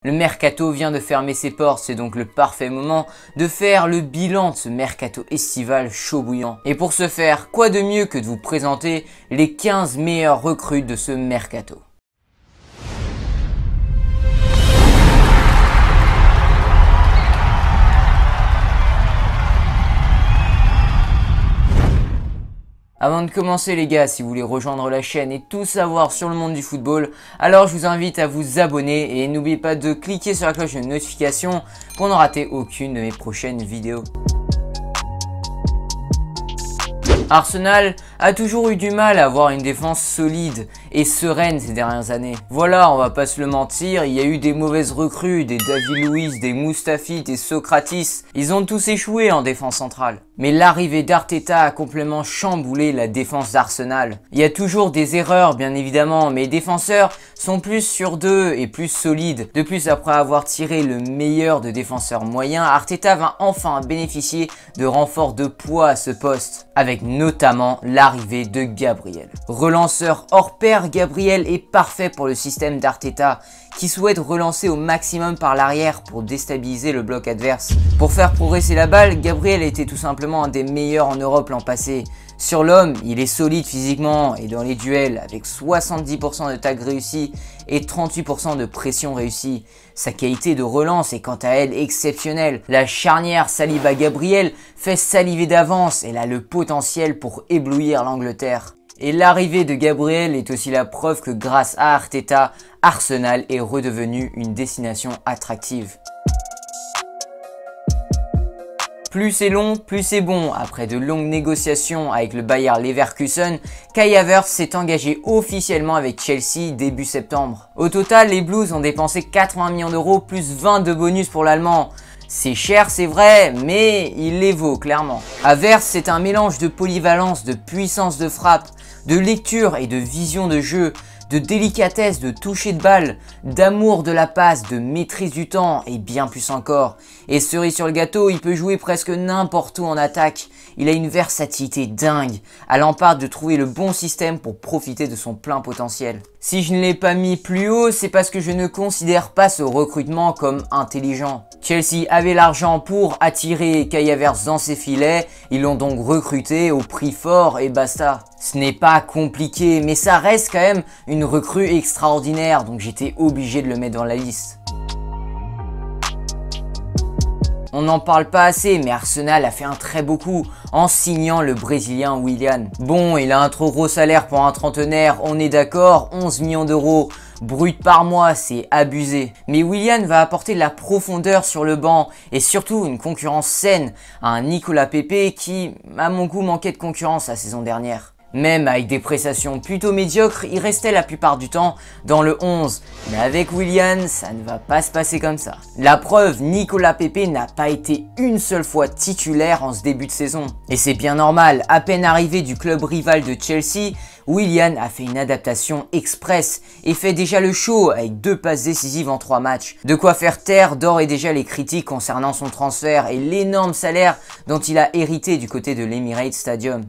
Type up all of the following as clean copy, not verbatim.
Le mercato vient de fermer ses portes, c'est donc le parfait moment de faire le bilan de ce mercato estival chaud bouillant. Et pour ce faire, quoi de mieux que de vous présenter les 15 meilleures recrues de ce mercato. Avant de commencer les gars, si vous voulez rejoindre la chaîne et tout savoir sur le monde du football, alors je vous invite à vous abonner et n'oubliez pas de cliquer sur la cloche de notification pour ne rater aucune de mes prochaines vidéos. Arsenal a toujours eu du mal à avoir une défense solide et sereine ces dernières années. Voilà, on va pas se le mentir, il y a eu des mauvaises recrues, des David Luiz, des Mustafi, des Socrates. Ils ont tous échoué en défense centrale. Mais l'arrivée d'Arteta a complètement chamboulé la défense d'Arsenal. Il y a toujours des erreurs bien évidemment, mais les défenseurs sont plus sur d'eux et plus solides. De plus, après avoir tiré le meilleur de défenseurs moyens, Arteta va enfin bénéficier de renforts de poids à ce poste, avec notamment l'arrivée de Gabriel. Relanceur hors pair, Gabriel est parfait pour le système d'Arteta, qui souhaite relancer au maximum par l'arrière pour déstabiliser le bloc adverse. Pour faire progresser la balle, Gabriel était tout simplement un des meilleurs en Europe l'an passé. Sur l'homme, il est solide physiquement et dans les duels avec 70% de tags réussis et 38% de pression réussie. Sa qualité de relance est quant à elle exceptionnelle. La charnière Saliba-Gabriel fait saliver d'avance, elle a le potentiel pour éblouir l'Angleterre. Et l'arrivée de Gabriel est aussi la preuve que grâce à Arteta, Arsenal est redevenu une destination attractive. Plus c'est long, plus c'est bon. Après de longues négociations avec le Bayer Leverkusen, Kai Havertz s'est engagé officiellement avec Chelsea début septembre. Au total, les Blues ont dépensé 80 millions d'euros plus 20 de bonus pour l'Allemand. C'est cher, c'est vrai, mais il les vaut clairement. Havertz, c'est un mélange de polyvalence, de puissance de frappe, de lecture et de vision de jeu, de délicatesse, de toucher de balle, d'amour de la passe, de maîtrise du temps et bien plus encore. Et cerise sur le gâteau, il peut jouer presque n'importe où en attaque. Il a une versatilité dingue. À Lampard de trouver le bon système pour profiter de son plein potentiel. Si je ne l'ai pas mis plus haut, c'est parce que je ne considère pas ce recrutement comme intelligent. Chelsea avait l'argent pour attirer Kai Havertz dans ses filets, ils l'ont donc recruté au prix fort et basta. Ce n'est pas compliqué, mais ça reste quand même une recrue extraordinaire, donc j'étais obligé de le mettre dans la liste. On n'en parle pas assez, mais Arsenal a fait un très beau coup en signant le Brésilien Willian. Bon, il a un trop gros salaire pour un trentenaire, on est d'accord, 11 millions d'euros brut par mois, c'est abusé. Mais Willian va apporter de la profondeur sur le banc et surtout une concurrence saine à un Nicolas Pepe qui, à mon goût, manquait de concurrence la saison dernière. Même avec des prestations plutôt médiocres, il restait la plupart du temps dans le 11. Mais avec Willian, ça ne va pas se passer comme ça. La preuve, Nicolas Pepe n'a pas été une seule fois titulaire en ce début de saison. Et c'est bien normal, à peine arrivé du club rival de Chelsea, Willian a fait une adaptation express et fait déjà le show avec 2 passes décisives en 3 matchs. De quoi faire taire d'ores et déjà les critiques concernant son transfert et l'énorme salaire dont il a hérité du côté de l'Emirates Stadium.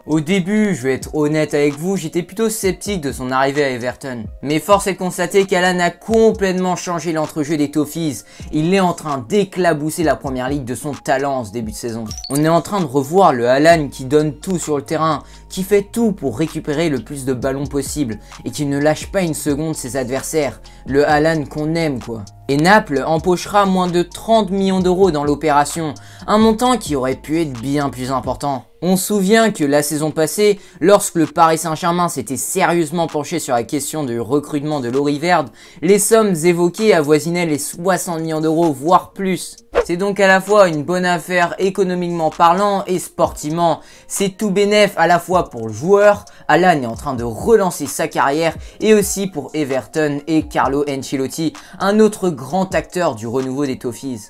Au début, je vais être honnête avec vous, j'étais plutôt sceptique de son arrivée à Everton. Mais force est de constater qu'Alan a complètement changé l'entrejeu des Toffees. Il est en train d'éclabousser la première ligue de son talent en ce début de saison. On est en train de revoir le Alan qui donne tout sur le terrain, qui fait tout pour récupérer le plus de ballons possible et qui ne lâche pas une seconde ses adversaires. Le Alan qu'on aime quoi. Et Naples empochera moins de 30 millions d'euros dans l'opération, un montant qui aurait pu être bien plus important. On se souvient que la saison passée, lorsque le Paris Saint-Germain s'était sérieusement penché sur la question du recrutement de Laurie Verde, les sommes évoquées avoisinaient les 60 millions d'euros, voire plus. C'est donc à la fois une bonne affaire économiquement parlant et sportivement. C'est tout bénef à la fois pour le joueur, Alan est en train de relancer sa carrière, et aussi pour Everton et Carlo Ancelotti, un autre grand acteur du renouveau des Toffees.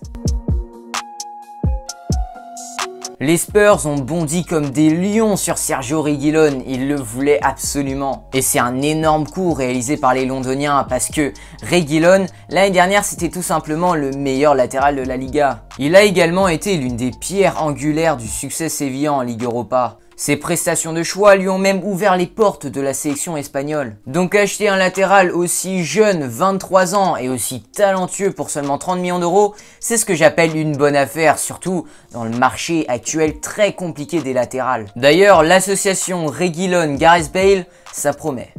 Les Spurs ont bondi comme des lions sur Sergio Reguilón, ils le voulaient absolument. Et c'est un énorme coup réalisé par les Londoniens parce que Reguilón, l'année dernière, c'était tout simplement le meilleur latéral de la Liga. Il a également été l'une des pierres angulaires du succès sévillan en Ligue Europa. Ses prestations de choix lui ont même ouvert les portes de la sélection espagnole. Donc acheter un latéral aussi jeune, 23 ans, et aussi talentueux pour seulement 30 millions d'euros, c'est ce que j'appelle une bonne affaire, surtout dans le marché actuel très compliqué des latérales. D'ailleurs, l'association Reguilón-Gareth Bale, ça promet.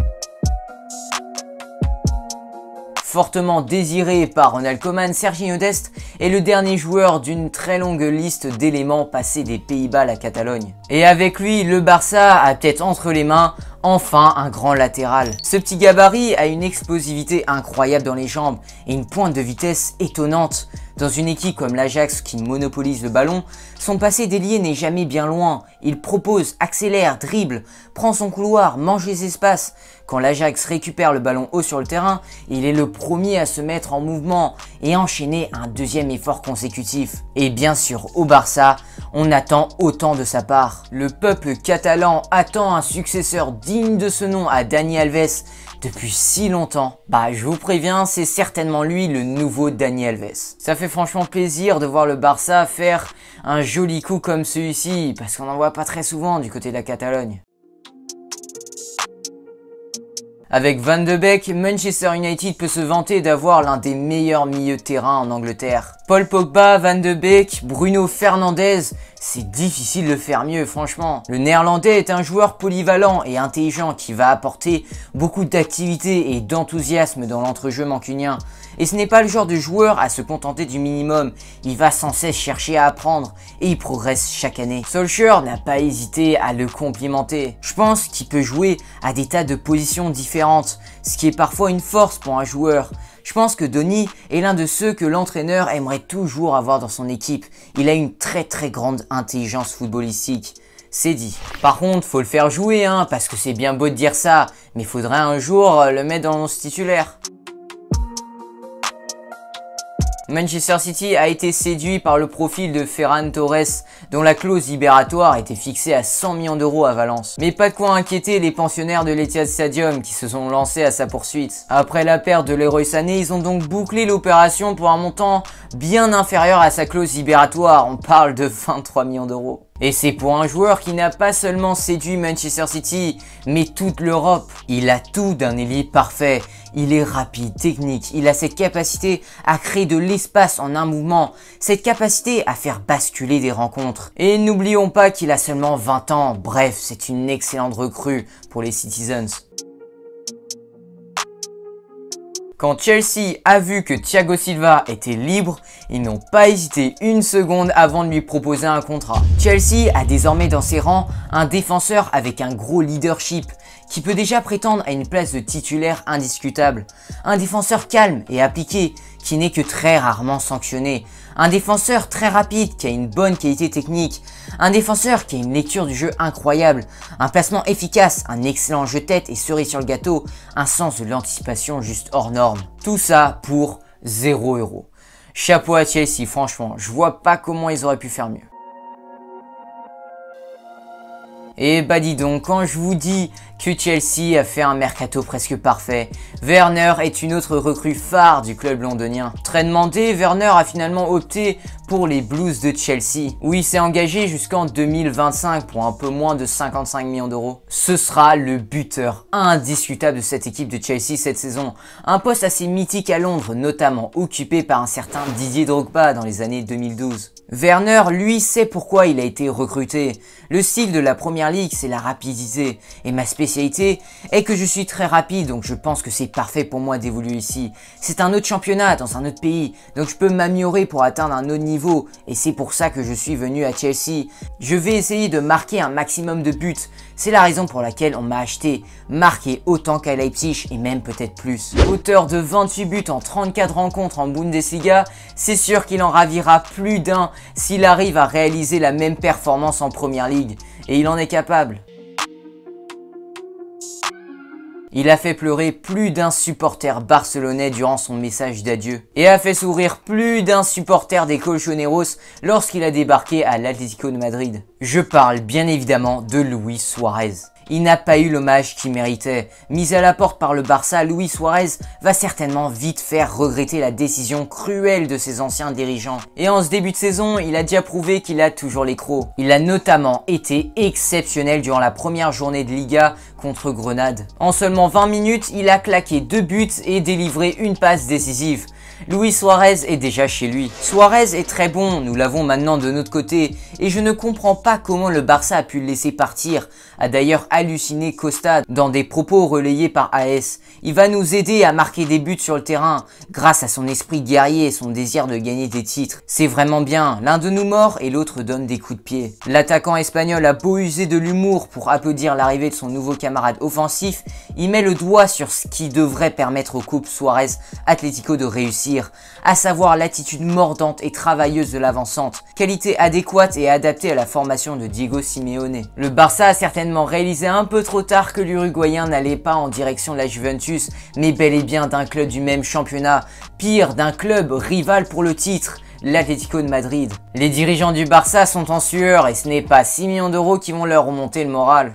Fortement désiré par Ronald Koeman, Serginho Dest est le dernier joueur d'une très longue liste d'éléments passés des Pays-Bas à la Catalogne. Et avec lui, le Barça a peut-être entre les mains enfin un grand latéral. Ce petit gabarit a une explosivité incroyable dans les jambes et une pointe de vitesse étonnante. Dans une équipe comme l'Ajax qui monopolise le ballon, son passé d'ailier n'est jamais bien loin. Il propose, accélère, dribble, prend son couloir, mange les espaces. Quand l'Ajax récupère le ballon haut sur le terrain, il est le premier à se mettre en mouvement et enchaîner un deuxième effort consécutif. Et bien sûr, au Barça, on attend autant de sa part. Le peuple catalan attend un successeur digne de ce nom à Dani Alves depuis si longtemps. Bah, je vous préviens, c'est certainement lui le nouveau Dani Alves. Ça fait franchement plaisir de voir le Barça faire un joli coup comme celui-ci, parce qu'on n'en voit pas très souvent du côté de la Catalogne. Avec Van de Beek, Manchester United peut se vanter d'avoir l'un des meilleurs milieux de terrain en Angleterre. Paul Pogba, Van de Beek, Bruno Fernandes, c'est difficile de faire mieux franchement. Le néerlandais est un joueur polyvalent et intelligent qui va apporter beaucoup d'activité et d'enthousiasme dans l'entrejeu mancunien. Et ce n'est pas le genre de joueur à se contenter du minimum, il va sans cesse chercher à apprendre et il progresse chaque année. Solskjaer n'a pas hésité à le complimenter. Je pense qu'il peut jouer à des tas de positions différentes, ce qui est parfois une force pour un joueur. Je pense que Donny est l'un de ceux que l'entraîneur aimerait toujours avoir dans son équipe. Il a une très grande intelligence footballistique. C'est dit. Par contre, faut le faire jouer, parce que c'est bien beau de dire ça, mais il faudrait un jour le mettre dans le titulaire. Manchester City a été séduit par le profil de Ferran Torres, dont la clause libératoire était fixée à 100 millions d'euros à Valence. Mais pas de quoi inquiéter les pensionnaires de l'Etihad Stadium qui se sont lancés à sa poursuite. Après la perte de Leroy Sané, ils ont donc bouclé l'opération pour un montant bien inférieur à sa clause libératoire, on parle de 23 millions d'euros. Et c'est pour un joueur qui n'a pas seulement séduit Manchester City, mais toute l'Europe. Il a tout d'un ailier parfait. Il est rapide, technique, il a cette capacité à créer de l'espace en un mouvement, cette capacité à faire basculer des rencontres. Et n'oublions pas qu'il a seulement 20 ans, bref, c'est une excellente recrue pour les Citizens. Quand Chelsea a vu que Thiago Silva était libre, ils n'ont pas hésité une seconde avant de lui proposer un contrat. Chelsea a désormais dans ses rangs un défenseur avec un gros leadership qui peut déjà prétendre à une place de titulaire indiscutable. Un défenseur calme et appliqué qui n'est que très rarement sanctionné. Un défenseur très rapide qui a une bonne qualité technique. Un défenseur qui a une lecture du jeu incroyable. Un placement efficace, un excellent jeu de tête et cerise sur le gâteau. Un sens de l'anticipation juste hors norme. Tout ça pour 0 €. Chapeau à Chelsea, franchement, je vois pas comment ils auraient pu faire mieux. Et bah dis donc, quand je vous dis que Chelsea a fait un mercato presque parfait, Werner est une autre recrue phare du club londonien. Très demandé, Werner a finalement opté pour les Blues de Chelsea, où il s'est engagé jusqu'en 2025 pour un peu moins de 55 millions d'euros. Ce sera le buteur indiscutable de cette équipe de Chelsea cette saison, un poste assez mythique à Londres, notamment occupé par un certain Didier Drogba dans les années 2012. Werner, lui, sait pourquoi il a été recruté. Le style de la Première Ligue, c'est la rapidité. Et ma spécialité est que je suis très rapide, donc je pense que c'est parfait pour moi d'évoluer ici. C'est un autre championnat dans un autre pays, donc je peux m'améliorer pour atteindre un autre niveau. Et c'est pour ça que je suis venu à Chelsea. Je vais essayer de marquer un maximum de buts. C'est la raison pour laquelle on m'a acheté. Marquer autant qu'à Leipzig et même peut-être plus. Auteur de 28 buts en 34 rencontres en Bundesliga, c'est sûr qu'il en ravira plus d'un s'il arrive à réaliser la même performance en Première Ligue. Et il en est capable. Il a fait pleurer plus d'un supporter barcelonais durant son message d'adieu et a fait sourire plus d'un supporter des Colchoneros lorsqu'il a débarqué à l'Atlético de Madrid. Je parle bien évidemment de Luis Suarez. Il n'a pas eu l'hommage qu'il méritait. Mis à la porte par le Barça, Luis Suarez va certainement vite faire regretter la décision cruelle de ses anciens dirigeants. Et en ce début de saison, il a déjà prouvé qu'il a toujours les crocs. Il a notamment été exceptionnel durant la première journée de Liga contre Grenade. En seulement 20 minutes, il a claqué 2 buts et délivré une passe décisive. Luis Suarez est déjà chez lui. Suarez est très bon, nous l'avons maintenant de notre côté, et je ne comprends pas comment le Barça a pu le laisser partir, a d'ailleurs halluciné Costa dans des propos relayés par AS. Il va nous aider à marquer des buts sur le terrain, grâce à son esprit guerrier et son désir de gagner des titres. C'est vraiment bien, l'un de nous mord et l'autre donne des coups de pied. L'attaquant espagnol a beau user de l'humour pour applaudir l'arrivée de son nouveau camarade offensif, il met le doigt sur ce qui devrait permettre au couple Suarez-Atlético de réussir, à savoir l'attitude mordante et travailleuse de l'avancante, qualité adéquate et adaptée à la formation de Diego Simeone. Le Barça a certainement réalisé un peu trop tard que l'Uruguayen n'allait pas en direction de la Juventus, mais bel et bien d'un club du même championnat, pire d'un club rival pour le titre, l'Atlético de Madrid. Les dirigeants du Barça sont en sueur et ce n'est pas 6 millions d'euros qui vont leur remonter le moral.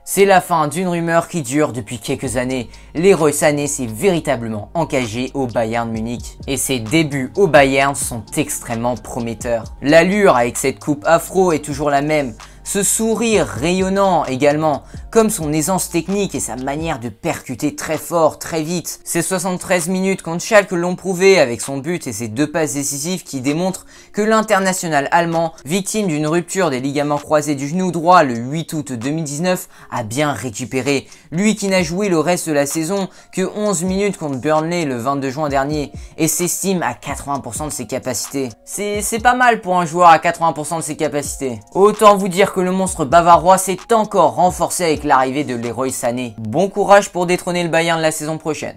C'est la fin d'une rumeur qui dure depuis quelques années. Leroy Sané s'est véritablement engagé au Bayern Munich. Et ses débuts au Bayern sont extrêmement prometteurs. L'allure avec cette coupe afro est toujours la même. Ce sourire rayonnant également, comme son aisance technique et sa manière de percuter très fort, très vite. Ces 73 minutes contre Schalke l'ont prouvé avec son but et ses 2 passes décisives qui démontrent que l'international allemand, victime d'une rupture des ligaments croisés du genou droit le 8 août 2019, a bien récupéré. Lui qui n'a joué le reste de la saison que 11 minutes contre Burnley le 22 juin dernier et s'estime à 80% de ses capacités. C'est pas mal pour un joueur à 80% de ses capacités. Autant vous dire que le monstre bavarois s'est encore renforcé avec l'arrivée de Leroy Sané. Bon courage pour détrôner le Bayern la saison prochaine.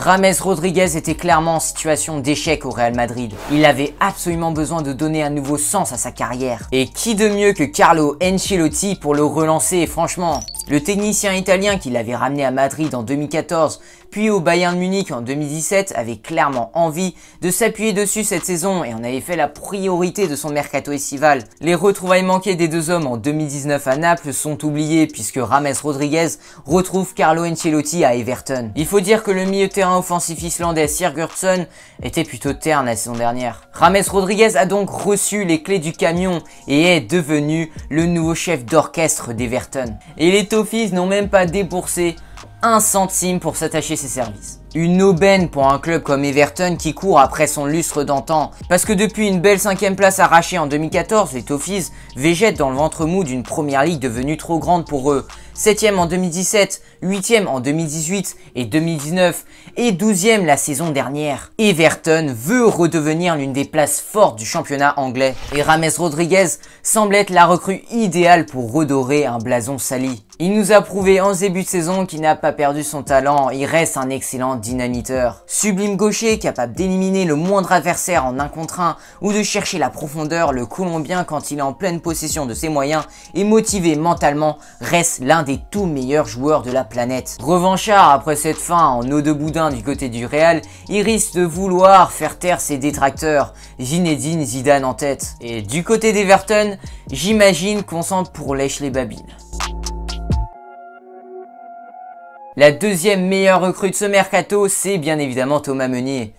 James Rodriguez était clairement en situation d'échec au Real Madrid. Il avait absolument besoin de donner un nouveau sens à sa carrière. Et qui de mieux que Carlo Ancelotti pour le relancer, franchement. Le technicien italien qui l'avait ramené à Madrid en 2014, puis au Bayern Munich en 2017, avait clairement envie de s'appuyer dessus cette saison et en avait fait la priorité de son mercato estival. Les retrouvailles manquées des deux hommes en 2019 à Naples sont oubliées puisque James Rodriguez retrouve Carlo Ancelotti à Everton. Il faut dire que le milieu de terrain offensif islandais Sigurdsson était plutôt terne la saison dernière. James Rodriguez a donc reçu les clés du camion et est devenu le nouveau chef d'orchestre d'Everton. Et les Toffees n'ont même pas déboursé 1 centime pour s'attacher ses services. Une aubaine pour un club comme Everton qui court après son lustre d'antan. Parce que depuis une belle 5e place arrachée en 2014, les Toffees végètent dans le ventre mou d'une première ligue devenue trop grande pour eux. 7e en 2017, 8e en 2018 et 2019 et 12e la saison dernière. Everton veut redevenir l'une des places fortes du championnat anglais. Et James Rodriguez semble être la recrue idéale pour redorer un blason sali. Il nous a prouvé en ce début de saison qu'il n'a pas perdu son talent, il reste un excellent dynamiteur. Sublime gaucher, capable d'éliminer le moindre adversaire en 1 contre 1 ou de chercher la profondeur, le Colombien quand il est en pleine possession de ses moyens et motivé mentalement reste l'un des tout meilleurs joueurs de la planète. Revanchard après cette fin en eau de boudin du côté du Real, il risque de vouloir faire taire ses détracteurs, Zinedine Zidane en tête. Et du côté d'Everton, j'imagine qu'on sent pour lèche les babines. La deuxième meilleure recrue de ce mercato, c'est bien évidemment Thomas Meunier.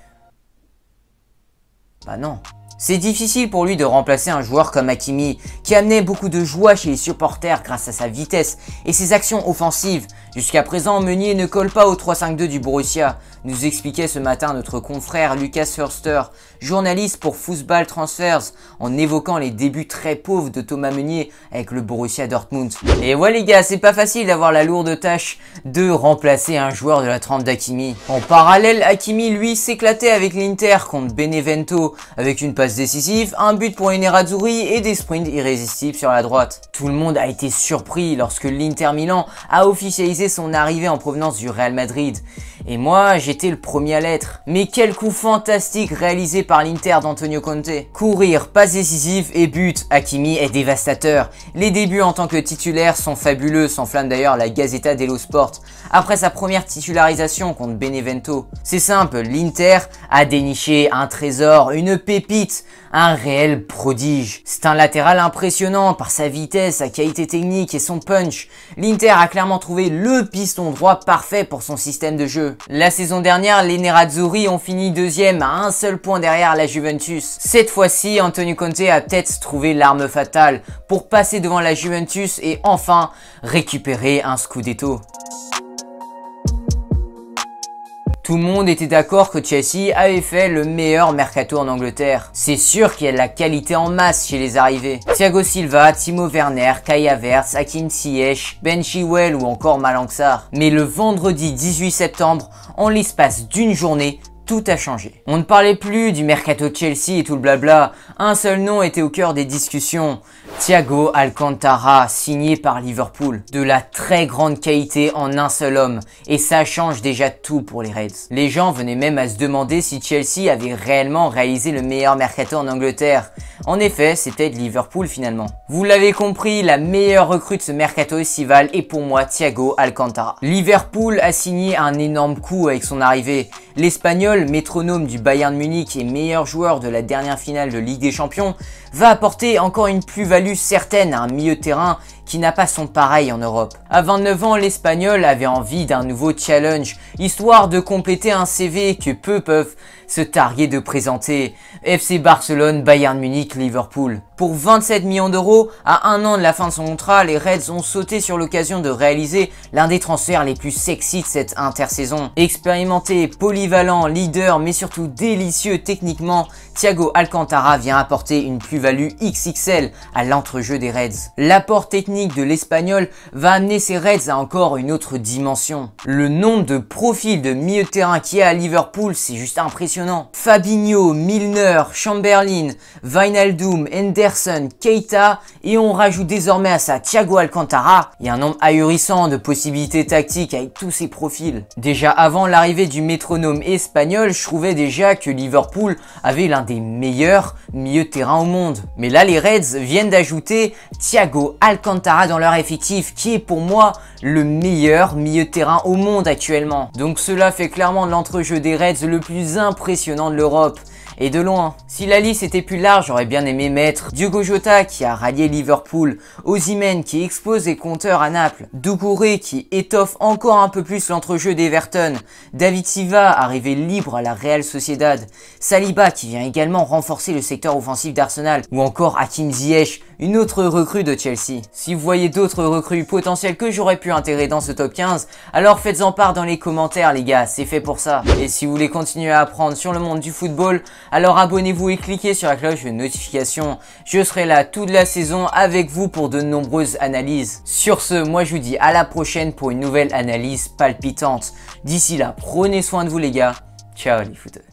Bah non. C'est difficile pour lui de remplacer un joueur comme Hakimi, qui amenait beaucoup de joie chez les supporters grâce à sa vitesse et ses actions offensives. Jusqu'à présent, Meunier ne colle pas au 3-5-2 du Borussia, nous expliquait ce matin notre confrère Lucas Förster, journaliste pour Football Transfers, en évoquant les débuts très pauvres de Thomas Meunier avec le Borussia Dortmund. Et ouais les gars, c'est pas facile d'avoir la lourde tâche de remplacer un joueur de la trempe d'Hakimi. En parallèle, Hakimi lui s'éclatait avec l'Inter contre Benevento, avec une passe décisive, un but pour Nerazzurri et des sprints irrésistibles sur la droite. Tout le monde a été surpris lorsque l'Inter Milan a officialisé son arrivée en provenance du Real Madrid. Et moi, j'étais le premier à l'être. Mais quel coup fantastique réalisé par l'Inter d'Antonio Conte. Courir, passe décisive et but. Hakimi est dévastateur. Les débuts en tant que titulaire sont fabuleux, s'enflamme d'ailleurs la Gazzetta dello Sport. Après sa première titularisation contre Benevento. C'est simple, l'Inter a déniché un trésor, une pépite, un réel prodige. C'est un latéral impressionnant par sa vitesse, sa qualité technique et son punch. L'Inter a clairement trouvé le piston droit parfait pour son système de jeu. La saison dernière, les Nerazzurri ont fini deuxième à un seul point derrière la Juventus. Cette fois-ci, Antonio Conte a peut-être trouvé l'arme fatale pour passer devant la Juventus et enfin récupérer un Scudetto. Tout le monde était d'accord que Chelsea avait fait le meilleur mercato en Angleterre. C'est sûr qu'il y a de la qualité en masse chez les arrivés. Thiago Silva, Timo Werner, Kai Havertz, Hakim Ziyech, Ben Chilwell ou encore Malang Sarr. Mais le vendredi 18 septembre, en l'espace d'une journée, tout a changé. On ne parlait plus du mercato de Chelsea et tout le blabla. Un seul nom était au cœur des discussions. Thiago Alcantara, signé par Liverpool. De la très grande qualité en un seul homme. Et ça change déjà tout pour les Reds. Les gens venaient même à se demander si Chelsea avait réellement réalisé le meilleur mercato en Angleterre. En effet, c'était Liverpool finalement. Vous l'avez compris, la meilleure recrue de ce mercato estival est pour moi Thiago Alcantara. Liverpool a signé un énorme coup avec son arrivée. L'Espagnol, métronome du Bayern Munich et meilleur joueur de la dernière finale de Ligue des Champions, va apporter encore une plus-value certaine à un milieu de terrain qui n'a pas son pareil en Europe. À 29 ans, l'Espagnol avait envie d'un nouveau challenge, histoire de compléter un CV que peu peuvent se targuer de présenter. FC Barcelone, Bayern Munich, Liverpool. Pour 27 millions d'euros, à un an de la fin de son contrat, les Reds ont sauté sur l'occasion de réaliser l'un des transferts les plus sexy de cette intersaison. Expérimenté, polyvalent, leader, mais surtout délicieux techniquement, Thiago Alcantara vient apporter une plus-value XXL à l'entrejeu des Reds. L'apport technique de l'Espagnol va amener ces Reds à encore une autre dimension. Le nombre de profils de milieu de terrain qu'il y a à Liverpool, c'est juste impressionnant. Fabinho, Milner, Chamberlain, Wijnaldum, Henderson, Keita et on rajoute désormais à ça Thiago Alcantara. Il y a un nombre ahurissant de possibilités tactiques avec tous ces profils. Déjà avant l'arrivée du métronome espagnol, je trouvais déjà que Liverpool avait l'un des meilleurs milieux de terrain au monde. Mais là, les Reds viennent d'ajouter Thiago Alcantara dans leur effectif, qui est pour moi le meilleur milieu de terrain au monde actuellement. Donc cela fait clairement de l'entrejeu des Reds le plus impressionnant de l'Europe. Et de loin. Si la liste était plus large, j'aurais bien aimé mettre Diogo Jota qui a rallié Liverpool, Osimhen qui explose les compteurs à Naples, Doucouré qui étoffe encore un peu plus l'entrejeu d'Everton, David Silva arrivé libre à la Real Sociedad, Saliba qui vient également renforcer le secteur offensif d'Arsenal, ou encore Hakim Ziyech, une autre recrue de Chelsea. Si vous voyez d'autres recrues potentielles que j'aurais pu intégrer dans ce top 15, alors faites-en part dans les commentaires les gars, c'est fait pour ça. Et si vous voulez continuer à apprendre sur le monde du football, alors abonnez-vous et cliquez sur la cloche de notification. Je serai là toute la saison avec vous pour de nombreuses analyses. Sur ce, moi je vous dis à la prochaine pour une nouvelle analyse palpitante. D'ici là, prenez soin de vous les gars. Ciao les footeux.